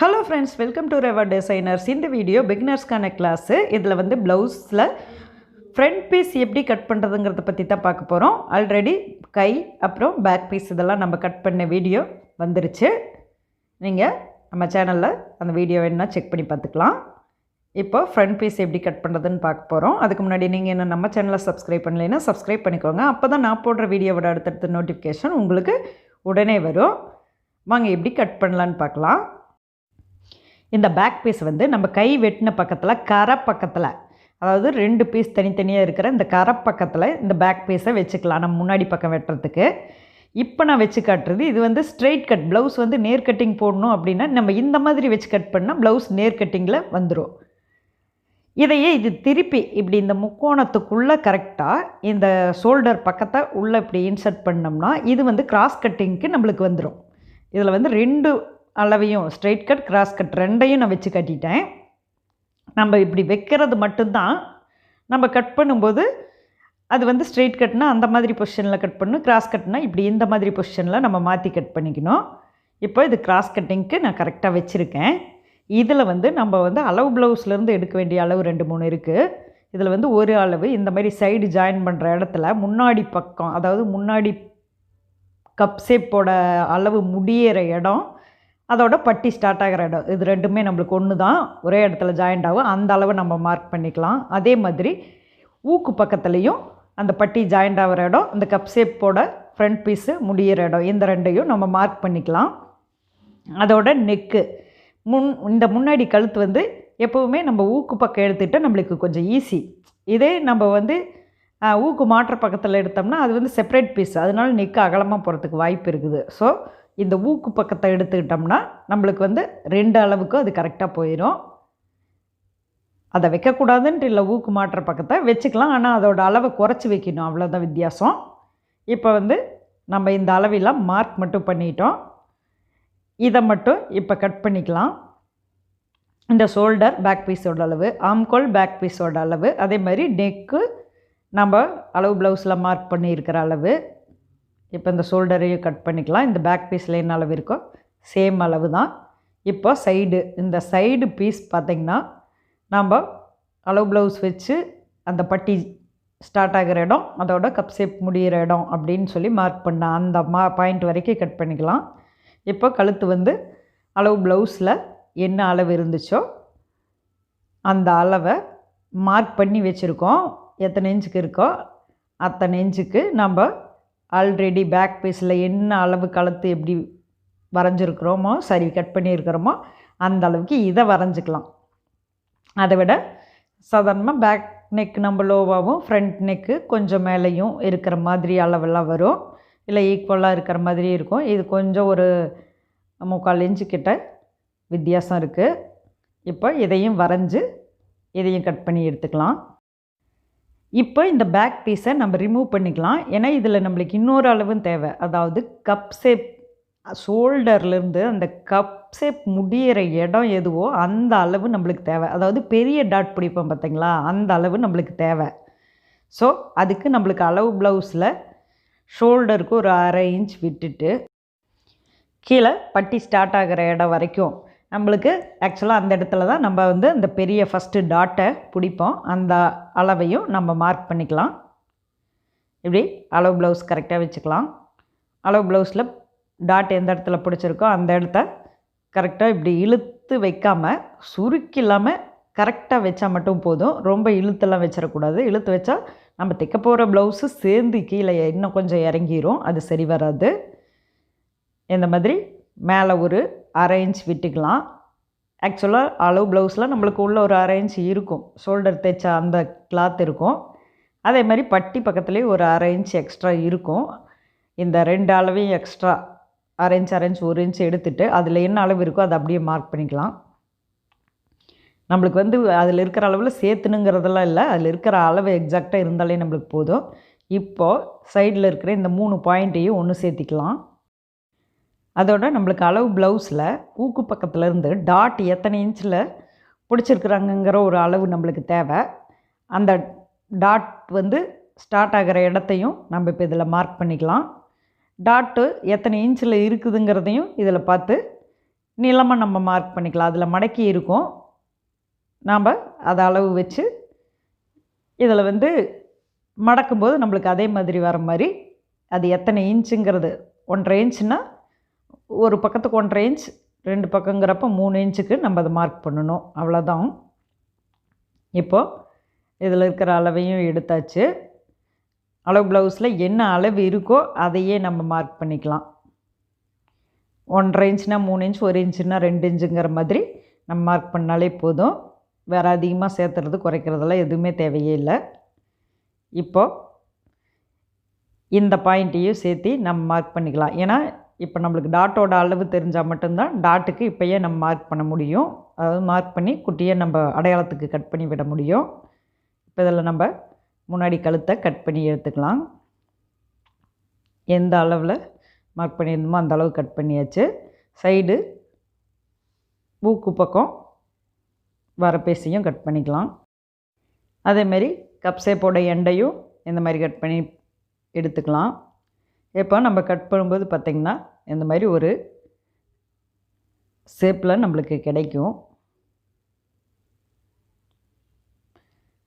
Hello friends, welcome to Reva Designers. In the video beginners class இதில் வந்து ப்ளவுஸில் front piece எப்படி cut பண்ணுறதுங்கிறத பற்றி தான் பார்க்க போகிறோம். ஆல்ரெடி கை அப்புறம் பேக் பீஸ் இதெல்லாம் நம்ம கட் பண்ண வீடியோ வந்துருச்சு. நீங்கள் நம்ம சேனலில் அந்த வீடியோ வேணுன்னா செக் பண்ணி பார்த்துக்கலாம். இப்போ ஃப்ரண்ட் பீஸ் எப்படி கட் பண்ணுறதுன்னு பார்க்க போகிறோம். அதுக்கு முன்னாடி நீங்கள் என்ன நம்ம சேனலை சப்ஸ்கிரைப் பண்ணலைன்னா சப்ஸ்கிரைப் பண்ணிக்கோங்க. அப்போ தான் நான் போடுற வீடியோவோட அடுத்தடுத்த நோட்டிஃபிகேஷன் உங்களுக்கு உடனே வரும். வாங்க எப்படி கட் பண்ணலான்னு பார்க்கலாம். இந்த பேக் பீஸ் வந்து நம்ம கை வெட்டின பக்கத்தில் கரை பக்கத்தில், அதாவது ரெண்டு பீஸ் தனித்தனியாக இருக்கிற இந்த கரை பக்கத்தில் இந்த பேக் பீஸை வச்சுக்கலாம் நம்ம முன்னாடி பக்கம் வெட்டுறதுக்கு. இப்போ நான் வச்சு காட்டுறது இது வந்து ஸ்ட்ரெயிட் கட். ப்ளவுஸ் வந்து நேர் கட்டிங் போடணும் அப்படின்னா நம்ம இந்த மாதிரி வச்சு கட் பண்ணால் ப்ளவுஸ் நேர் கட்டிங்கில் வந்துடும். இதையே இது திருப்பி இப்படி இந்த முக்கோணத்துக்குள்ளே கரெக்டாக இந்த ஷோல்டர் பக்கத்தை உள்ளே இப்படி இன்சர்ட் பண்ணோம்னா இது வந்து கிராஸ் கட்டிங்க்கு நம்மளுக்கு வந்துடும். இதில் வந்து ரெண்டு அளவையும் ஸ்ட்ரெயிட் கட் கிராஸ் கட் ரெண்டையும் நான் வச்சு கட்டிட்டேன். நம்ம இப்படி வைக்கிறது மட்டும்தான் நம்ம கட் பண்ணும்போது அது வந்து ஸ்ட்ரெயிட் கட்னால் அந்த மாதிரி பொசிஷனில் கட் பண்ணணும், கிராஸ் கட்னால் இப்படி இந்த மாதிரி பொசிஷனில் நம்ம மாற்றி கட் பண்ணிக்கணும். இப்போ இது கிராஸ் கட்டிங்க்கு நான் கரெக்டாக வச்சுருக்கேன். இதில் வந்து நம்ம வந்து அளவு ப்ளவுஸ்லேருந்து எடுக்க வேண்டிய அளவு 2-3 இருக்குது. இதில் வந்து ஒரு அளவு இந்த மாதிரி சைடு ஜாயின் பண்ணுற இடத்துல முன்னாடி பக்கம், அதாவது முன்னாடி கப் ஷேப்போட அளவு முடியிற இடம், அதோட பட்டி ஸ்டார்ட் ஆகிற இடம், இது ரெண்டுமே நம்மளுக்கு ஒன்று தான், ஒரே இடத்துல ஜாயிண்ட் ஆகும். அந்த அளவை நம்ம மார்க் பண்ணிக்கலாம். அதே மாதிரி ஊக்கு பக்கத்துலேயும் அந்த பட்டி ஜாயிண்ட் ஆகிற இடம், அந்த கப் ஷேப்போட ஃப்ரண்ட் பீஸு முடியிற இடம், இந்த ரெண்டையும் நம்ம மார்க் பண்ணிக்கலாம். அதோட நெக்கு இந்த முன்னாடி கழுத்து வந்து எப்போவுமே நம்ம ஊக்கு பக்கம் எடுத்துகிட்டு நம்மளுக்கு கொஞ்சம் ஈஸி. இதே நம்ம வந்து ஊக்கு மாற்ற பக்கத்தில் எடுத்தோம்னா அது வந்து செப்பரேட் பீஸ், அதனால நெக்கு அகலமாக போகிறதுக்கு வாய்ப்பு இருக்குது. ஸோ இந்த ஊக்கு பக்கத்தை எடுத்துக்கிட்டோம்னா நம்மளுக்கு வந்து 2 அளவுக்கு அது கரெக்டாக போயிடும். அதை வைக்கக்கூடாதுன்ட்டு இல்லை, ஊக்கு மாற்ற பக்கத்தை வச்சுக்கலாம், ஆனால் அதோட அளவை குறைச்சி வைக்கணும், அவ்வளோதான் வித்தியாசம். இப்போ வந்து நம்ம இந்த அளவெல்லாம் மார்க் மட்டும் பண்ணிட்டோம். இதை மட்டும் இப்போ கட் பண்ணிக்கலாம். இந்த ஷோல்டர் பேக் பீஸோட அளவு, ஆம்கோல் பேக் பீஸோட அளவு, அதே மாதிரி நெக்கு நம்ம அளவு ப்ளவுஸில் மார்க் பண்ணியிருக்கிற அளவு. இப்போ இந்த ஷோல்டரையும் கட் பண்ணிக்கலாம். இந்த பேக் பீஸில் என்ன அளவு இருக்கோ சேம் அளவு தான். இப்போ சைடு, இந்த சைடு பீஸ் பார்த்திங்கன்னா நம்ம அளவு ப்ளவுஸ் வச்சு அந்த பட்டி ஸ்டார்ட் ஆகிற இடம், அதோட கப் ஷேப் முடிகிற இடம் அப்படின்னு சொல்லி மார்க் பண்ண அந்த பாயிண்ட் வரைக்கும் கட் பண்ணிக்கலாம். இப்போ கழுத்து வந்து அளவு ப்ளவுஸில் என்ன அளவு இருந்துச்சோ அந்த அளவை மார்க் பண்ணி வச்சுருக்கோம். எத்தனை இன்ச்சுக்கு இருக்கோ அத்தனை இன்ச்சுக்கு நம்ம ஆல்ரெடி பேக் பீஸில் என்ன அளவு கழுத்து எப்படி வரைஞ்சிருக்கிறோமோ, சரி கட் பண்ணியிருக்கிறோமோ அந்த அளவுக்கு இதை வரைஞ்சிக்கலாம். அதை விட சாதாரணமாக பேக் நெக் நம்ம லோவாகவும் ஃப்ரண்ட் நெக்கு கொஞ்சம் மேலேயும் இருக்கிற மாதிரி அளவெல்லாம் வரும், இல்லை ஈக்குவலாக இருக்கிற மாதிரி இருக்கும். இது கொஞ்சம் ஒரு 3/4 இன்ச்சு கிட்ட வித்தியாசம் இருக்குது. இப்போ இதையும் வரைஞ்சி இதையும் கட் பண்ணி எடுத்துக்கலாம். இப்போ இந்த பேக் பீஸை நம்ம ரிமூவ் பண்ணிக்கலாம். ஏன்னா இதில் நம்மளுக்கு இன்னொரு அளவும் தேவை, அதாவது கப் ஷேப் ஷோல்டர்லேருந்து அந்த கப் ஷேப் முடிகிற இடம் எதுவோ அந்த அளவு நம்மளுக்கு தேவை. அதாவது பெரிய டாட் பிடிப்போம் பார்த்திங்களா, அந்த அளவு நம்மளுக்கு தேவை. ஸோ அதுக்கு நம்மளுக்கு அளவு ப்ளவுஸில் ஷோல்டருக்கு ஒரு 1/2 இன்ச் விட்டுட்டு கீழே பட்டி ஸ்டார்ட் ஆகிற இடம் வரைக்கும் நம்மளுக்கு ஆக்சுவலாக அந்த இடத்துல தான் நம்ம வந்து அந்த பெரிய ஃபஸ்ட்டு டாட்டை பிடிப்போம். அந்த அளவையும் நம்ம மார்க் பண்ணிக்கலாம். இப்படி அளவு ப்ளவுஸ் கரெக்டாக வச்சுக்கலாம். அளவு ப்ளவுஸில் டாட் எந்த இடத்துல பிடிச்சிருக்கோ அந்த இடத்த கரெக்டாக இப்படி இழுத்து வைக்காமல், சுருக்கி இல்லாமல் கரெக்டாக வச்சா மட்டும் போதும். ரொம்ப இழுத்தெல்லாம் வச்சிடக்கூடாது. இழுத்து வச்சா நம்ம தைக்க போகிற ப்ளவுஸு சேர்ந்து கீழே இன்னும் கொஞ்சம் இறங்கிரும், அது சரி வராது. இந்த மாதிரி மேலே ஒரு 1/2 இன்ச் விட்டுக்கலாம். ஆக்சுவலாக அளவு ப்ளவுஸில் நம்மளுக்கு உள்ள ஒரு 1/2 இன்ச் இருக்கும், ஷோல்டர் தைச்சா அந்த கிளாத் இருக்கும். அதே மாதிரி பட்டி பக்கத்துலேயே ஒரு 1/2 இன்ச் எக்ஸ்ட்ரா இருக்கும். இந்த 2 அளவையும் எக்ஸ்ட்ரா 1/2 இன்ச் 1 இன்ச் எடுத்துகிட்டு அதில் என்ன அளவு இருக்கோ அதை அப்படியே மார்க் பண்ணிக்கலாம். நம்மளுக்கு வந்து அதில் இருக்கிற அளவில் சேர்த்துணுங்கிறதெல்லாம் இல்லை, அதில் இருக்கிற அளவு எக்ஸாக்டாக இருந்தாலே நம்மளுக்கு போதும். இப்போது சைடில் இருக்கிற இந்த 3 பாயிண்ட்டையும் ஒன்று சேர்த்திக்கலாம். அதோட நம்மளுக்கு அளவு ப்ளவுஸில் ஊக்கு பக்கத்துலேருந்து டாட் எத்தனை இன்ச்சில் பிடிச்சிருக்குறாங்கங்கிற ஒரு அளவு நம்மளுக்கு தேவை. அந்த டாட் வந்து ஸ்டார்ட் ஆகிற இடத்தையும் நம்ம இப்போ இதில் மார்க் பண்ணிக்கலாம். டாட்டு எத்தனை இன்ச்சில் இருக்குதுங்கிறதையும் இதில் பார்த்து நீளமாக நம்ம மார்க் பண்ணிக்கலாம். அதில் மடக்கி இருக்கும், நாம் அதை அளவு வச்சு இதில் வந்து மடக்கும்போது நம்மளுக்கு அதே மாதிரி வர மாதிரி அது எத்தனை இன்ச்சுங்கிறது 1.5 இன்ச்சுன்னா ஒரு பக்கத்துக்கு 1.5 இன்ச், 2 பக்கங்கிறப்ப 3 இன்ச்சுக்கு நம்ம அதை மார்க் பண்ணணும். அவ்வளோதான். இப்போது இதில் இருக்கிற அளவையும் எடுத்தாச்சு. அளவு ப்ளவுஸில் என்ன அளவு இருக்கோ அதையே நம்ம மார்க் பண்ணிக்கலாம். 1.5 இன்ச்னா 3 இன்ச், 1 இன்ச்சுன்னா 2 இன்ச்சுங்கிற மாதிரி நம்ம மார்க் பண்ணாலே போதும். வேறு அதிகமாக சேர்த்துறது குறைக்கிறதெல்லாம் எதுவுமே தேவையே இல்லை. இப்போது இந்த பாயிண்ட்டையும் சேர்த்து நம்ம மார்க் பண்ணிக்கலாம். ஏன்னா இப்போ நம்மளுக்கு டாட்டோட அளவு தெரிஞ்சால் மட்டும்தான் டாட்டுக்கு இப்போயே நம்ம மார்க் பண்ண முடியும். அதாவது மார்க் பண்ணி குட்டியை நம்ம அடையாளத்துக்கு கட் பண்ணி விட முடியும். இப்போ இதில் நம்ம முன்னாடி கழுத்தை கட் பண்ணி எடுத்துக்கலாம். எந்த அளவில் மார்க் பண்ணியிருந்தோமோ அந்த அளவு கட் பண்ணியாச்சு. சைடு மூக்கு பக்கம் வர பீஸையும் கட் பண்ணிக்கலாம். அதேமாரி கப் ஷேப்போட எண்டையும் இந்த மாதிரி கட் பண்ணி எடுத்துக்கலாம். இப்போ நம்ம கட் பண்ணும்போது பார்த்திங்கன்னா இந்த மாதிரி ஒரு ஷேப்பில் நம்மளுக்கு கிடைக்கும்.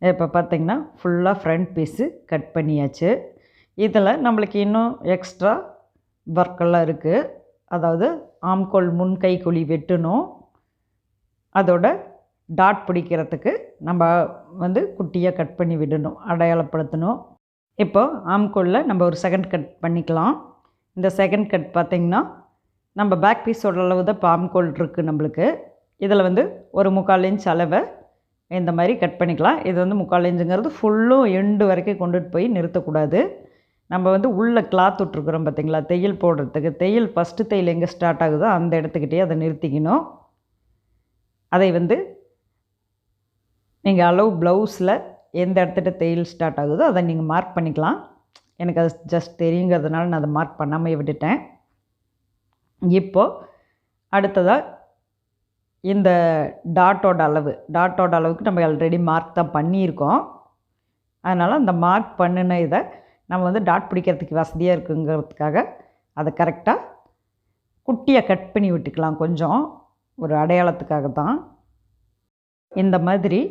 இப்போ பார்த்திங்கன்னா ஃபுல்லாக ஃப்ரண்ட் பீஸு கட் பண்ணியாச்சு. இதில் நம்மளுக்கு இன்னும் எக்ஸ்ட்ரா ஒர்க்கெல்லாம் இருக்குது. அதாவது ஆம்கோல் முன் கை குழி வெட்டணும். அதோட டாட் பிடிக்கிறதுக்கு நம்ம வந்து குட்டியாக கட் பண்ணி விடணும், அடையாளப்படுத்தணும். இப்போது ஆம்கோலில் நம்ம ஒரு செகண்ட் கட் பண்ணிக்கலாம். இந்த செகண்ட் கட் பார்த்திங்கன்னா நம்ம பேக் பீஸோட அளவு தான் இப்போ ஆம்கோல் இருக்குது நம்மளுக்கு. இதில் வந்து ஒரு 3/4 இன்ச் அளவை இந்த மாதிரி கட் பண்ணிக்கலாம். இது வந்து 3/4 இன்ச்சுங்கிறது ஃபுல்லும் எண்டு வரைக்கும் கொண்டுட்டு போய் நிறுத்தக்கூடாது. நம்ம வந்து உள்ளே கிளாத் விட்ருக்குறோம் பார்த்திங்களா, தையல் போடுறதுக்கு. தையல் ஃபஸ்ட்டு தையல் எங்கே ஸ்டார்ட் ஆகுதோ அந்த இடத்துக்கிட்டே அதை நிறுத்திக்கணும். அதை வந்து நீங்கள் அளவு ப்ளவுஸில் எந்த இடத்துட்ட தையல் ஸ்டார்ட் ஆகுதோ அதை நீங்கள் மார்க் பண்ணிக்கலாம். எனக்கு அது ஜஸ்ட் தெரியுங்கிறதுனால நான் அதை மார்க் பண்ணாமல் விட்டுட்டேன். இப்போது அடுத்ததாக இந்த டாட்டோட அளவுக்கு நம்ம ஆல்ரெடி மார்க் தான் பண்ணியிருக்கோம். அதனால் அந்த மார்க் பண்ணின இதை நம்ம வந்து டாட் பிடிக்கிறதுக்கு வசதியாக இருக்குங்கிறதுக்காக அதை கரெக்டாக குட்டியாக கட் பண்ணி விட்டுக்கலாம். கொஞ்சம் ஒரு அடையாளத்துக்காக தான். இந்த மாதிரி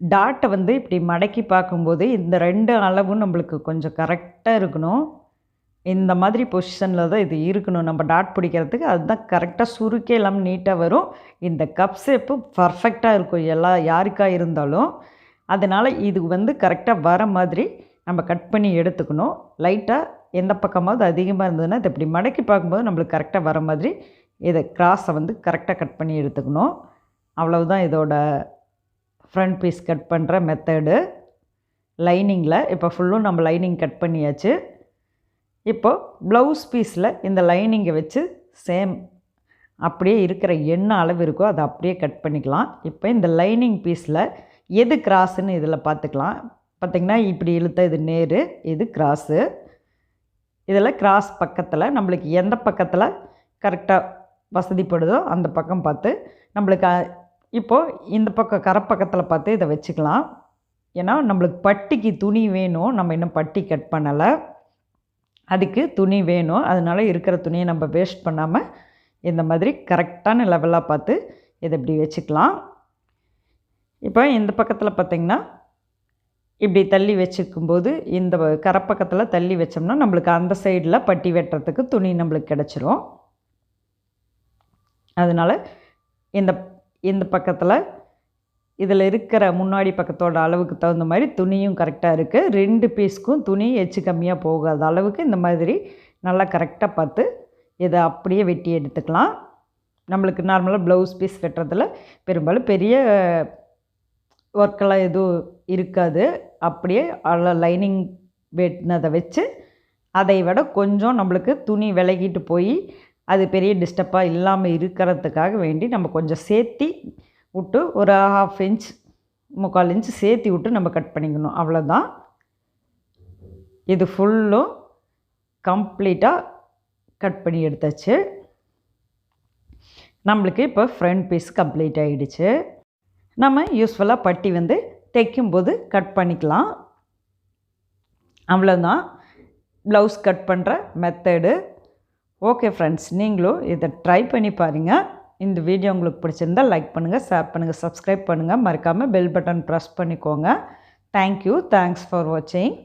டாட்டை வந்து இப்படி மடக்கி பார்க்கும்போது இந்த 2 அளவும் நம்மளுக்கு கொஞ்சம் கரெக்டாக இருக்கணும். இந்த மாதிரி பொசிஷனில் தான் இது இருக்கணும் நம்ம டாட் பிடிக்கிறதுக்கு. அதுதான் கரெக்டாக சுருக்கே இல்லாமல் நீட்டாக வரும். இந்த கப் ஷேப்பு பர்ஃபெக்டாக இருக்கும் யாருக்காக இருந்தாலும். அதனால் இது வந்து கரெக்டாக வர மாதிரி நம்ம கட் பண்ணி எடுத்துக்கணும். லைட்டாக எந்த பக்கமாவது அதிகமாக இருந்ததுன்னா இதை இப்படி மடக்கி பார்க்கும்போது நம்மளுக்கு கரெக்டாக வர மாதிரி இதை கிராஸை வந்து கரெக்டாக கட் பண்ணி எடுத்துக்கணும். அவ்வளவுதான் இதோட ஃப்ரண்ட் பீஸ் கட் பண்ணுற மெத்தடு. லைனிங்கில் இப்போ ஃபுல்லும் நம்ம லைனிங் கட் பண்ணியாச்சு. இப்போது ப்ளவுஸ் பீஸில் இந்த லைனிங்கை வச்சு சேம் அப்படியே இருக்கிற என்ன அளவு இருக்கோ அதை அப்படியே கட் பண்ணிக்கலாம். இப்போ இந்த லைனிங் பீஸில் எது கிராஸுன்னு இதில் பார்த்துக்கலாம். பார்த்திங்கன்னா இப்படி இழுத்த இது நேர், இது கிராஸு. இதில் கிராஸ் பக்கத்தில் நம்மளுக்கு எந்த பக்கத்தில் கரெக்டாக வசதிப்படுதோ அந்த பக்கம் பார்த்து நம்மளுக்கு இப்போது இந்த பக்கம் கரப்பக்கத்தில் பார்த்து இதை வச்சுக்கலாம். ஏன்னா நம்மளுக்கு பட்டிக்கு துணி வேணும். நம்ம இன்னும் பட்டி கட் பண்ணலை, அதுக்கு துணி வேணும். அதனால் இருக்கிற துணியை நம்ம வேஸ்ட் பண்ணாமல் இந்த மாதிரி கரெக்டான லெவலாக பார்த்து இதை இப்படி வச்சுக்கலாம். இப்போ இந்த பக்கத்தில் பார்த்திங்கன்னா இப்படி தள்ளி வச்சுக்கும்போது இந்த கரப்பக்கத்தில் தள்ளி வச்சோம்னா நம்மளுக்கு அந்த சைடில் பட்டி வெட்டுறதுக்கு துணி நம்மளுக்கு கிடச்சிரும். அதனால் இந்த பக்கத்தில் இதில் இருக்கிற முன்னாடி பக்கத்தோட அளவுக்கு தகுந்த மாதிரி துணியும் கரெக்டாக இருக்குது. 2 பீஸ்க்கும் துணி எச்சு கம்மியாக போகாத அளவுக்கு இந்த மாதிரி நல்லா கரெக்டாக பார்த்து இதை அப்படியே வெட்டி எடுத்துக்கலாம். நம்மளுக்கு நார்மலாக ப்ளவுஸ் பீஸ் வெட்டுறதுல பெரும்பாலும் பெரிய ஒர்க்கெல்லாம் எதுவும் இருக்காது. அப்படியே லைனிங் வெட்டினதை வச்சு அதை விட கொஞ்சம் நம்மளுக்கு துணி விலகிட்டு போய் அது பெரிய டிஸ்டர்பாக இல்லாமல் இருக்கிறதுக்காக வேண்டி நம்ம கொஞ்சம் சேர்த்தி விட்டு ஒரு 1/2 இன்ச் 3/4 இன்ச் சேர்த்தி விட்டு நம்ம கட் பண்ணிக்கணும். அவ்வளோதான். இது ஃபுல்லும் கம்ப்ளீட்டாக கட் பண்ணி எடுத்தாச்சு. நம்மளுக்கு இப்போ ஃப்ரண்ட் பீஸ் கம்ப்ளீட் ஆகிடுச்சு. நம்ம யூஸ்ஃபுல்லாக பட்டி வந்து தைக்கும்போது கட் பண்ணிக்கலாம். அவ்வளோதான் ப்ளவுஸ் கட் பண்ணுற மெத்தடு. ஓகே ஃப்ரெண்ட்ஸ், நீங்களும் இதை ட்ரை பண்ணி பாருங்கள். இந்த வீடியோ உங்களுக்கு பிடிச்சிருந்தால் லைக் பண்ணுங்கள், ஷேர் பண்ணுங்கள், சப்ஸ்கிரைப் பண்ணுங்கள். மறக்காமல் பெல் பட்டன் ப்ரெஸ் பண்ணிக்கோங்க. தேங்க்யூ. தேங்க்ஸ் ஃபார் வாட்சிங்.